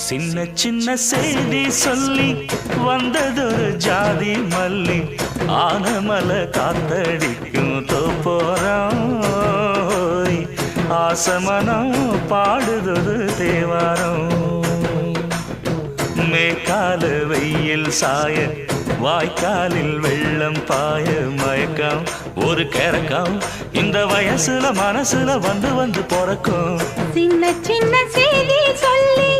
சின்ன சின்ன செய்தி சொல்லி வந்ததொரு ஜாதி மல்லி ஆனமல காத்தடிக்கும் தோப்போரம் ஆசமனம் பாடுதொரு தேவாரம் மேற்கால வெயில் சாய வாய்க்காலில் வெள்ளம் பாய மயக்கம் ஒரு கிறக்கம் இந்த வயசுல மனசுல வந்து வந்து பிறக்கும் சின்ன சின்ன செய்தி சொல்லி